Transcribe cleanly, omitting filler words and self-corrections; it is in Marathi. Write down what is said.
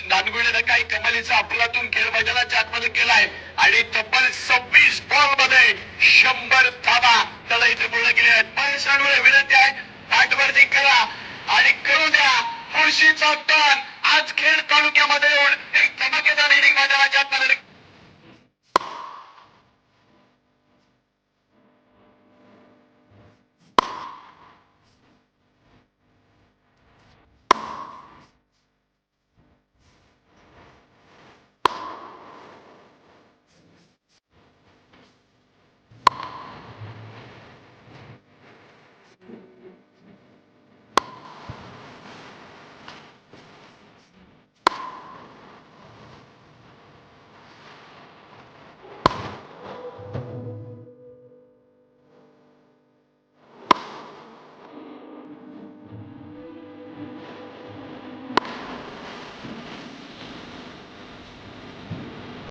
नानगुळेनं काही कमालीचा अफलातून खेळ मैदानाच्या आतमध्ये केलाय आणि तब्बल 26 बॉल मध्ये 100 धावा त्याला इथे पूर्ण केले आहेत. पैशांमुळे विनंती आहे, पाठवरती करा आणि करू द्या खुर्शीचा ताण. आज खेड तालुक्यामध्ये